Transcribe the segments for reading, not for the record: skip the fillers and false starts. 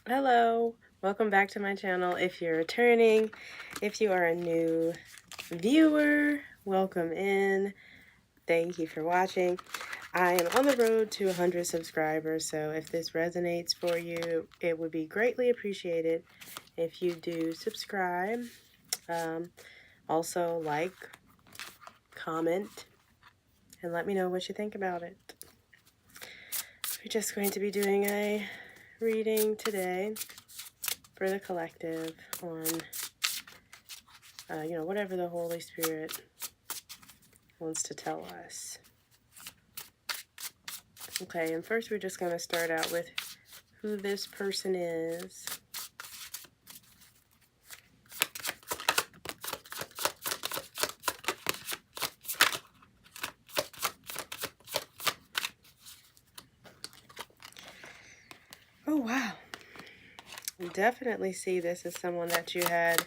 Hello, welcome back to my channel. If you're returning, if you are a new viewer, welcome in. Thank you for watching. I am on the road to 100 subscribers, so if this resonates for you, it would be greatly appreciated if you do subscribe. Also like, comment, and let me know what you think about it. We're just going to be doing a reading today for the collective on, whatever the Holy Spirit wants to tell us. Okay, and first we're just going to start out with who this person is. Oh, wow. Definitely see this as someone that you had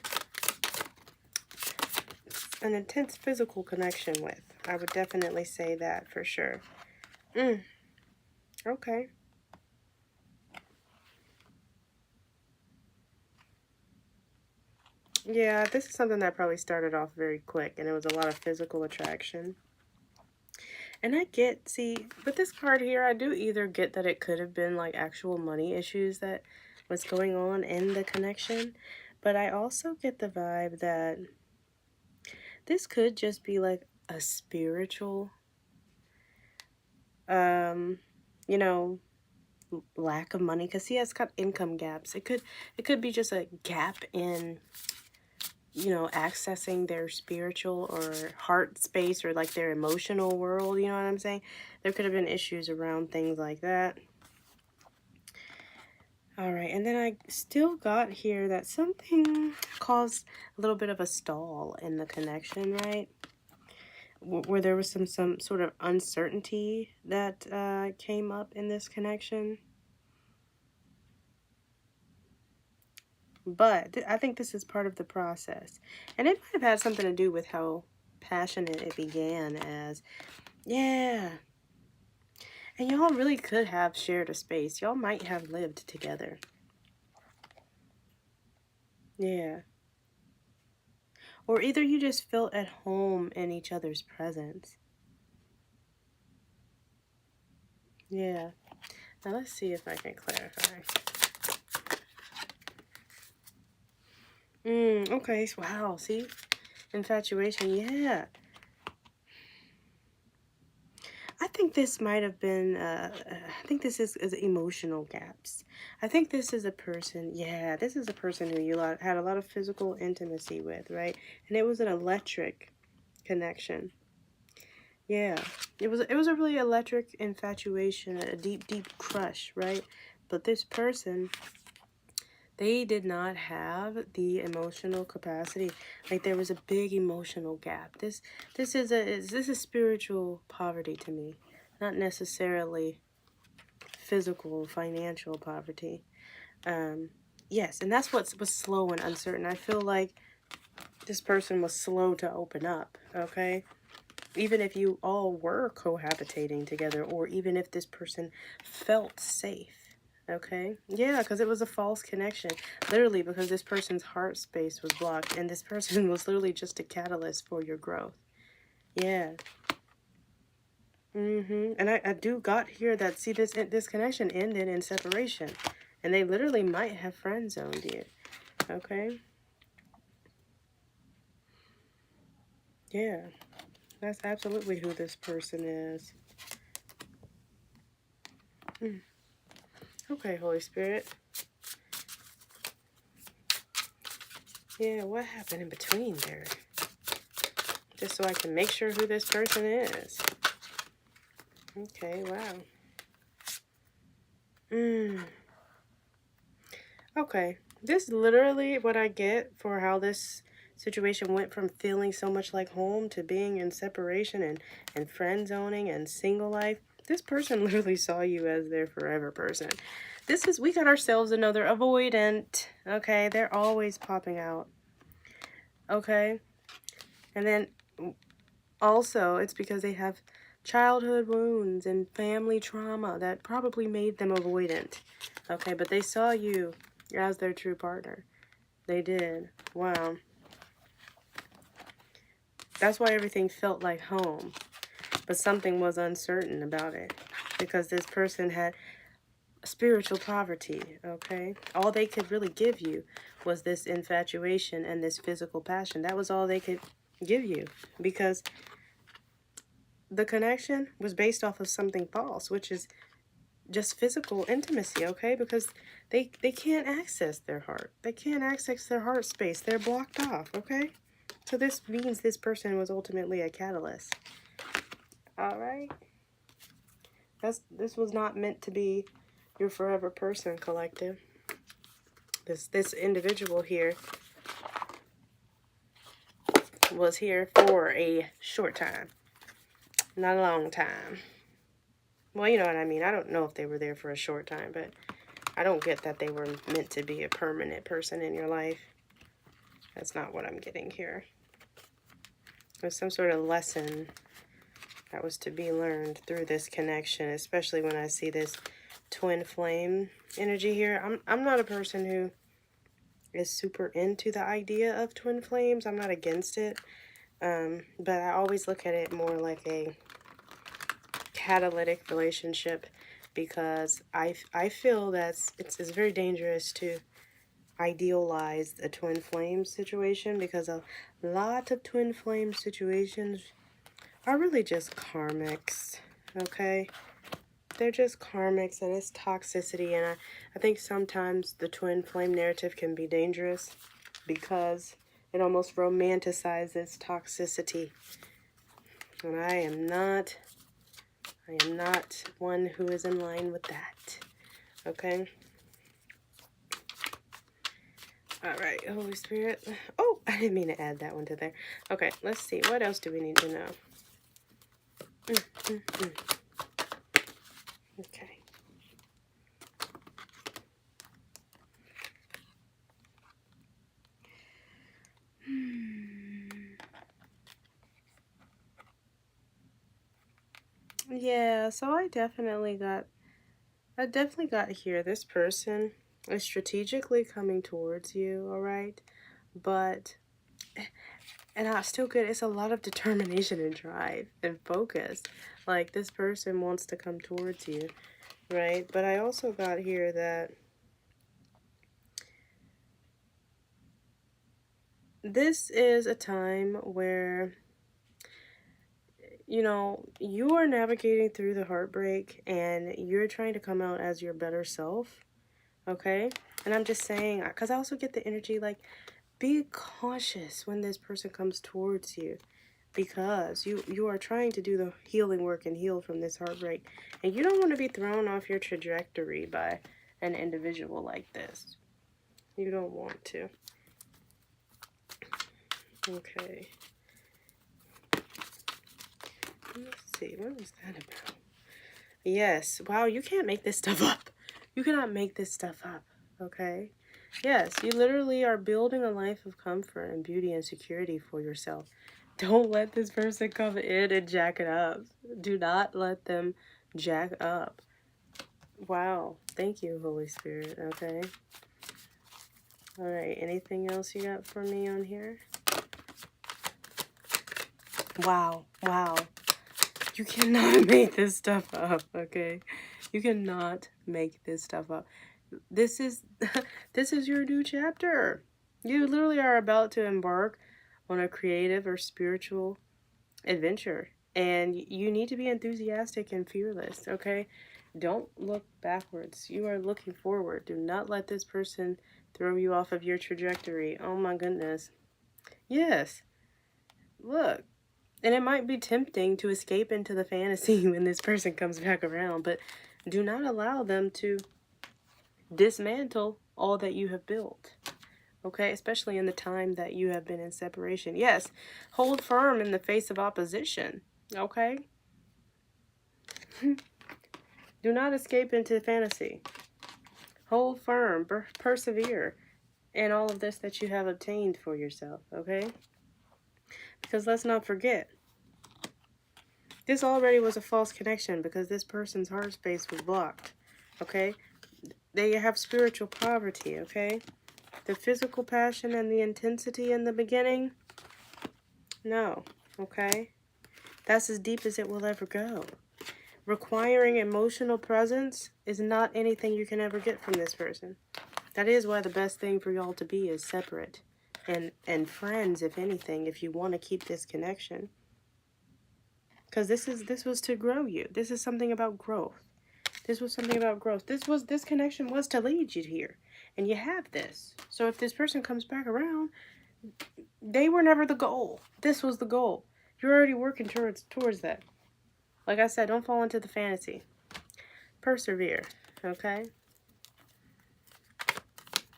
an intense physical connection with. I would definitely say that for sure. Okay. Yeah, this is something that probably started off very quick, and it was a lot of physical attraction. And I get, see, with this card here, I do either get that it could have been like actual money issues that was going on in the connection, but I also get the vibe that this could just be like a spiritual, lack of money, because he has got income gaps. It could be just a gap in, accessing their spiritual or heart space or like their emotional world, you know what I'm saying? There could have been issues around things like that. All right, and then I still got here that something caused a little bit of a stall in the connection, right? Where there was some sort of uncertainty that came up in this connection. But I think this is part of the process. And it might have had something to do with how passionate it began as. Yeah. And y'all really could have shared a space. Y'all might have lived together. Yeah. Or either you just felt at home in each other's presence. Yeah. Now let's see if I can clarify. Okay. Wow. See? Infatuation. Yeah. I think this might have been, I think this is emotional gaps. I think this is a person, yeah, this is a person who you had a lot of physical intimacy with, right? And it was an electric connection. Yeah, it was a really electric infatuation, a deep, deep crush, right? But this person, they did not have the emotional capacity. Like there was a big emotional gap. This is spiritual poverty to me, not necessarily physical, financial poverty. Yes, and that's what was slow and uncertain. I feel like this person was slow to open up, okay? Even if you all were cohabitating together, or even if this person felt safe, okay? Yeah, because it was a false connection. Literally, because this person's heart space was blocked, and this person was literally just a catalyst for your growth. Yeah. And I do got here that, see, this connection ended in separation. And they literally might have friend zoned you. Okay? Yeah. That's absolutely who this person is. Okay, Holy Spirit. Yeah, what happened in between there? Just so I can make sure who this person is. Okay, wow. Okay, this is literally what I get for how this situation went from feeling so much like home to being in separation and friend zoning and single life. This person literally saw you as their forever person. We got ourselves another avoidant. Okay, they're always popping out. Okay, and then also it's because they have childhood wounds and family trauma that probably made them avoidant. Okay, but they saw you as their true partner. They did. Wow. That's why everything felt like home. But something was uncertain about it. Because this person had spiritual poverty, okay? All they could really give you was this infatuation and this physical passion. That was all they could give you. Because the connection was based off of something false, which is just physical intimacy, okay? Because they can't access their heart. They can't access their heart space. They're blocked off, okay? So this means this person was ultimately a catalyst. All right? This was not meant to be your forever person, collective. This individual here was here for a short time. Not a long time. Well, you know what I mean. I don't know if they were there for a short time, but I don't get that they were meant to be a permanent person in your life. That's not what I'm getting here. There's some sort of lesson that was to be learned through this connection, especially when I see this twin flame energy here. I'm not a person who is super into the idea of twin flames. I'm not against it. But I always look at it more like a catalytic relationship, because I feel that it's very dangerous to idealize a twin flame situation, because a lot of twin flame situations are really just karmics, okay? They're just karmics, and it's toxicity, and I think sometimes the twin flame narrative can be dangerous because it almost romanticizes toxicity, and I am not one who is in line with that, okay? All right, Holy Spirit. Oh, I didn't mean to add that one to there. Okay, let's see. What else do we need to know? Okay. Yeah, so I definitely got here. This person is strategically coming towards you, all right? But, and I still get, it's a lot of determination and drive and focus. Like, this person wants to come towards you, right? But I also got here that this is a time where, you know, you are navigating through the heartbreak and you're trying to come out as your better self, okay? And I'm just saying, because I also get the energy, like, be cautious when this person comes towards you, because you are trying to do the healing work and heal from this heartbreak, and you don't want to be thrown off your trajectory by an individual like this. You don't want to. Okay. Let's see, what was that about? Yes. Wow, you can't make this stuff up. You cannot make this stuff up, okay? Yes, you literally are building a life of comfort and beauty and security for yourself. Don't let this person come in and jack it up. Do not let them jack up. Wow. Thank you, Holy Spirit. Okay. All right. Anything else you got for me on here? Wow. Wow. You cannot make this stuff up, okay? You cannot make this stuff up. This is your new chapter. You literally are about to embark on a creative or spiritual adventure, and you need to be enthusiastic and fearless, okay? Don't look backwards. You are looking forward. Do not let this person throw you off of your trajectory. Oh my goodness. Yes. Look. And it might be tempting to escape into the fantasy when this person comes back around, but do not allow them to dismantle all that you have built, okay? Especially in the time that you have been in separation. Yes, hold firm in the face of opposition, okay? Do not escape into fantasy. Hold firm, persevere in all of this that you have obtained for yourself, okay? Because let's not forget, this already was a false connection because this person's heart space was blocked, okay? they have spiritual poverty, okay? The physical passion and the intensity in the beginning, no, okay? That's as deep as it will ever go. Requiring emotional presence is not anything you can ever get from this person. That is why the best thing for y'all to be is separate. And friends, if anything, if you want to keep this connection. Because this was to grow you. This is something about growth. This was something about growth. This connection was to lead you here. And you have this. So if this person comes back around, they were never the goal. This was the goal. You're already working towards that. Like I said, don't fall into the fantasy. Persevere, okay?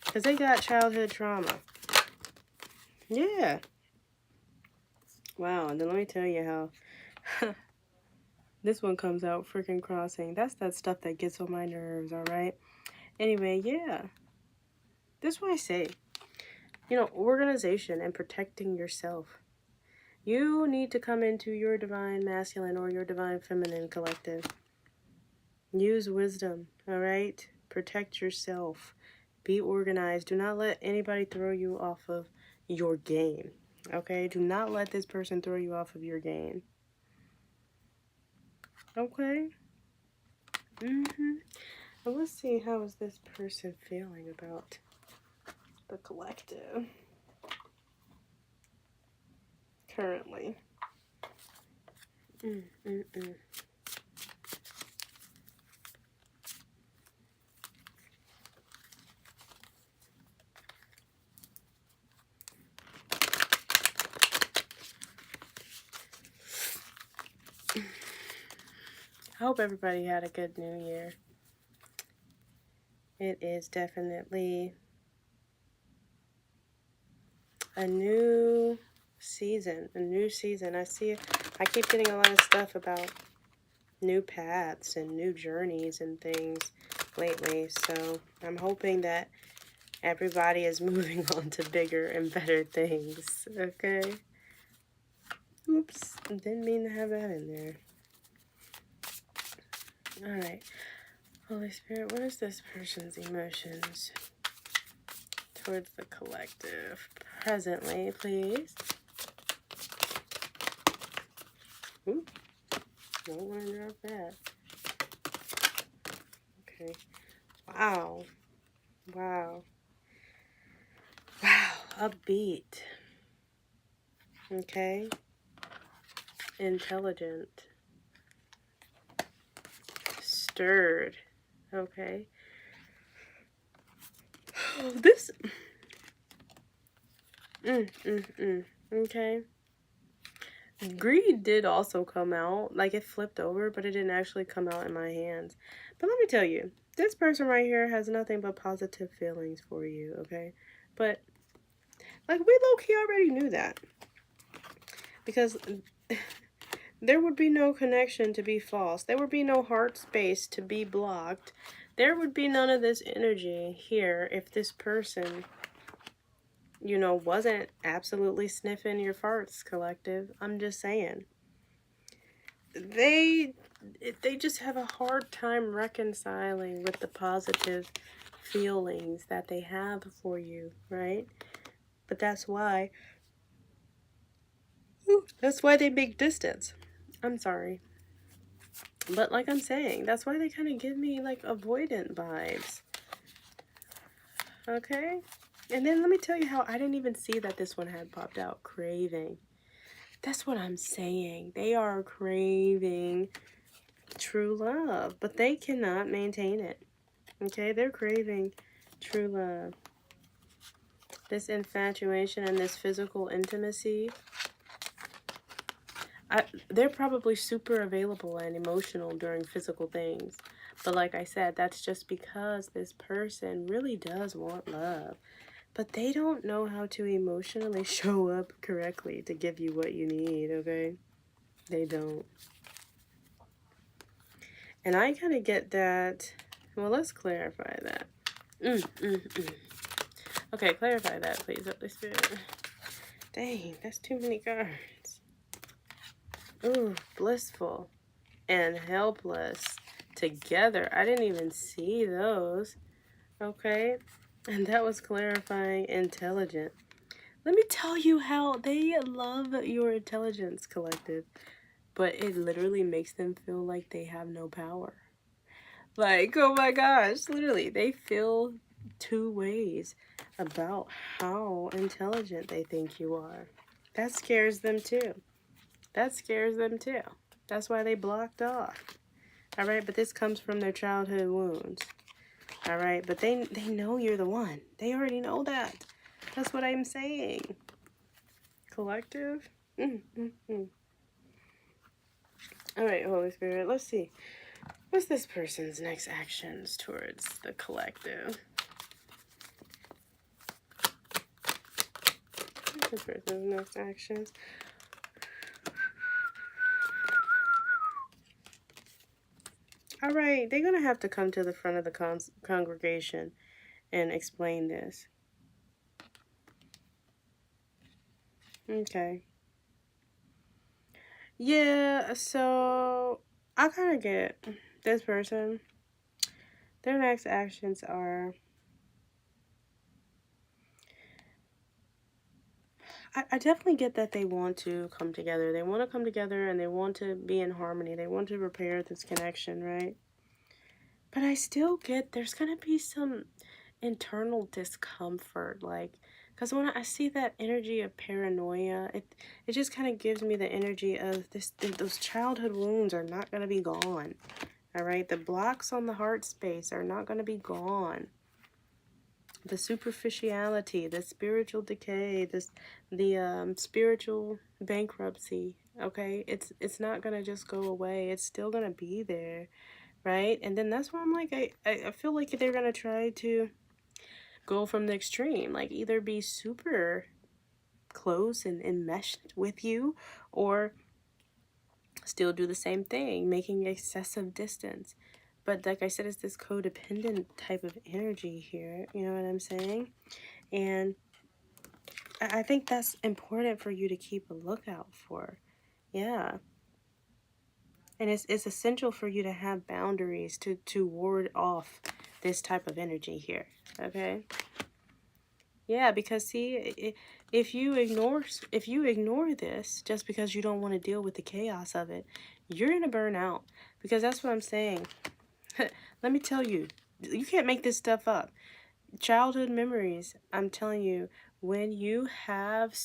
Because they got childhood trauma. Yeah. Wow, and then let me tell you how this one comes out freaking crossing. That's that stuff that gets on my nerves, alright? Anyway, yeah. This is what I say. You know, organization and protecting yourself. You need to come into your divine masculine or your divine feminine collective. Use wisdom, alright? Protect yourself. Be organized. Do not let anybody throw you off of your game. Okay? Do not let this person throw you off of your game. Okay? Well, let's see, how is this person feeling about the collective currently? I hope everybody had a good new year. It is definitely a new season. I keep getting a lot of stuff about new paths and new journeys and things lately. So I'm hoping that everybody is moving on to bigger and better things. Okay? Oops. Didn't mean to have that in there. Alright. Holy Spirit, what is this person's emotions towards the collective presently, please? Ooh. Don't want to drop that. Okay. Wow. Wow. Wow. Upbeat. Okay. Intelligent. Stirred. Okay. This. Okay. Greed did also come out. Like, it flipped over, but it didn't actually come out in my hands. But let me tell you, this person right here has nothing but positive feelings for you, okay? But, like, we low-key already knew that. Because there would be no connection to be false. There would be no heart space to be blocked. There would be none of this energy here if this person, you know, wasn't absolutely sniffing your farts, collective. I'm just saying. They just have a hard time reconciling with the positive feelings that they have for you, right? But that's why they make distance. I'm sorry. But like I'm saying, that's why they kind of give me like avoidant vibes. Okay? And then let me tell you how I didn't even see that this one had popped out. Craving. That's what I'm saying. They are craving true love, but they cannot maintain it. Okay? They're craving true love. This infatuation and this physical intimacy. They're probably super available and emotional during physical things. But like I said, that's just because this person really does want love. But they don't know how to emotionally show up correctly to give you what you need, okay? They don't. And I kind of get that. Well, let's clarify that. Okay, clarify that, please, Holy Spirit. Dang, that's too many cards. Ooh, blissful and helpless together. I didn't even see those. Okay? And that was clarifying intelligent. Let me tell you how they love your intelligence, collective. But it literally makes them feel like they have no power. Like, oh my gosh, literally, they feel two ways about how intelligent they think you are. That scares them too. That scares them too. That's why they blocked off. All right, but this comes from their childhood wounds. All right, but they know you're the one. They already know that. That's what I'm saying. Collective. All right, Holy Spirit, let's see. What's this person's next actions towards the collective? What's this person's next actions? All right, they're going to have to come to the front of the congregation and explain this. Okay. Yeah, so I kind of get this person. Their next actions are... I definitely get that they want to come together. They want to come together and they want to be in harmony. They want to repair this connection, right? But I still get there's going to be some internal discomfort, like, because when I see that energy of paranoia, it just kind of gives me the energy of those childhood wounds are not going to be gone. All right, the blocks on the heart space are not going to be gone. The superficiality, the spiritual decay, the spiritual bankruptcy, okay, it's not going to just go away. It's still going to be there, right? And then that's where I'm like, I feel like they're going to try to go from the extreme, like either be super close and enmeshed with you, or still do the same thing, making excessive distance. But like I said, it's this codependent type of energy here, you know what I'm saying? And I think that's important for you to keep a lookout for. Yeah. And it's essential for you to have boundaries to ward off this type of energy here, okay? Yeah, because see, if you ignore this just because you don't want to deal with the chaos of it, you're gonna burn out. Because that's what I'm saying. Let me tell you, you can't make this stuff up. Childhood memories, I'm telling you, when you have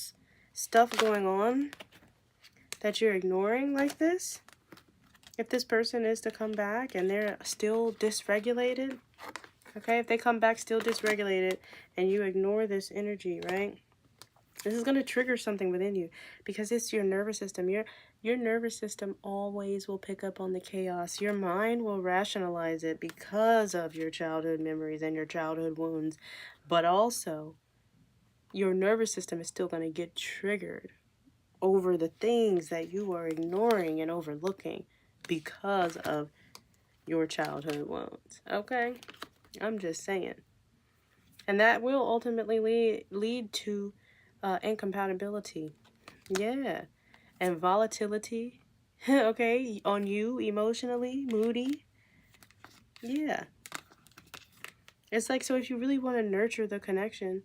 stuff going on that you're ignoring like this, if this person is to come back and they're still dysregulated, okay, if they come back still dysregulated and you ignore this energy, right? This is going to trigger something within you because it's your nervous system. Your nervous system always will pick up on the chaos. Your mind will rationalize it because of your childhood memories and your childhood wounds. But also, your nervous system is still going to get triggered over the things that you are ignoring and overlooking because of your childhood wounds. Okay? I'm just saying. And that will ultimately lead to incompatibility. Yeah. And volatility. Okay? On you emotionally, moody. Yeah. It's like, so if you really want to nurture the connection,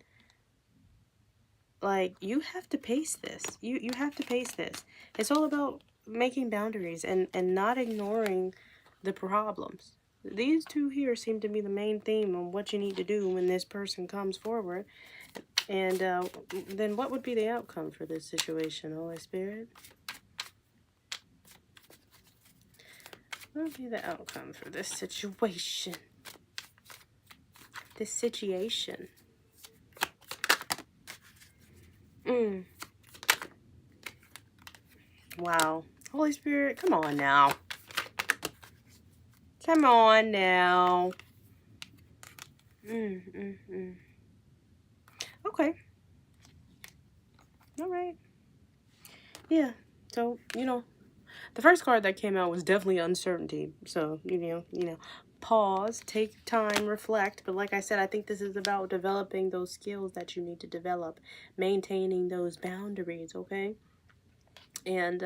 like, you have to pace this. You have to pace this. It's all about making boundaries and not ignoring the problems. These two here seem to be the main theme on what you need to do when this person comes forward. And then what would be the outcome for this situation, Holy Spirit? What would be the outcome for this situation? This situation. Wow. Holy Spirit, come on now. Come on now. Okay. All right. Yeah. So, the first card that came out was definitely uncertainty. So, pause, take time, reflect. But like I said, I think this is about developing those skills that you need to develop, maintaining those boundaries, okay? And,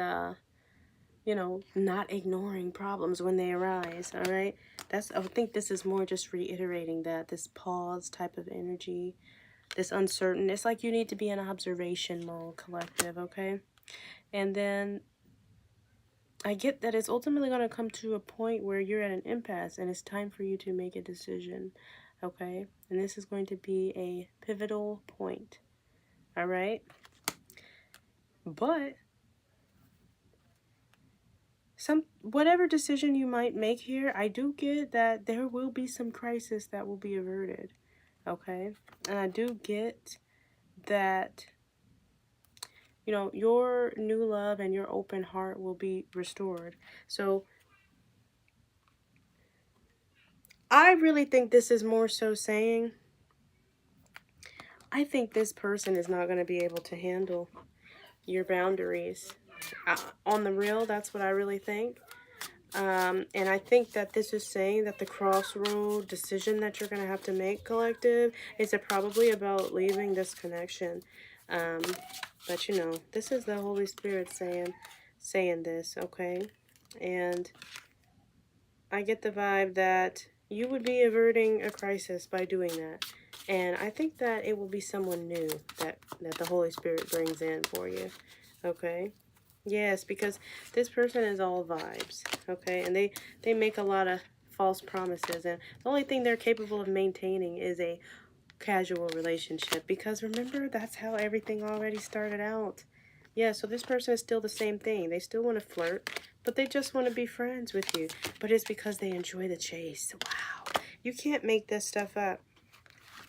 not ignoring problems when they arise, all right? I think this is more just reiterating that this pause type of energy, this uncertain. It's like you need to be in observation mode, collective, okay? And then I get that it's ultimately going to come to a point where you're at an impasse and it's time for you to make a decision, okay? And this is going to be a pivotal point, all right? But whatever decision you might make here, I do get that there will be some crisis that will be averted, okay? And I do get that, you know, your new love and your open heart will be restored. So I really think this is more so saying, I think this person is not going to be able to handle your boundaries. On the real, that's what I really think. And I think that this is saying that the crossroad decision that you're going to have to make, collective, is probably about leaving this connection. But you know, this is the Holy Spirit saying this, okay? And I get the vibe that you would be averting a crisis by doing that. And I think that it will be someone new that the Holy Spirit brings in for you, okay? Yes, because this person is all vibes, okay? And they make a lot of false promises. And the only thing they're capable of maintaining is a casual relationship. Because remember, that's how everything already started out. Yeah, so this person is still the same thing. They still want to flirt, but they just want to be friends with you. But it's because they enjoy the chase. Wow. You can't make this stuff up.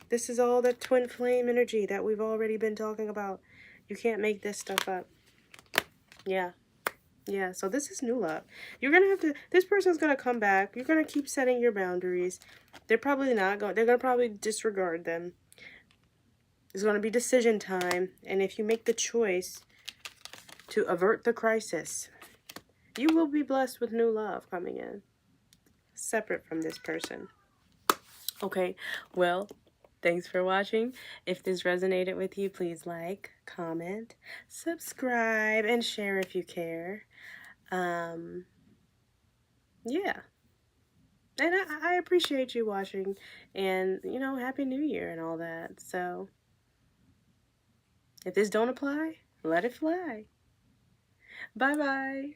This is all the twin flame energy that we've already been talking about. You can't make this stuff up. Yeah. Yeah, so this is new love. You're going to have to, this person's going to come back. You're going to keep setting your boundaries. They're probably not going, they're going to probably disregard them. It's going to be decision time. And if you make the choice to avert the crisis, you will be blessed with new love coming in, separate from this person. Okay, well, thanks for watching. If this resonated with you, please like, comment, subscribe, and share if you care. Yeah. And I appreciate you watching. And, you know, Happy New Year and all that. So, if this don't apply, let it fly. Bye-bye.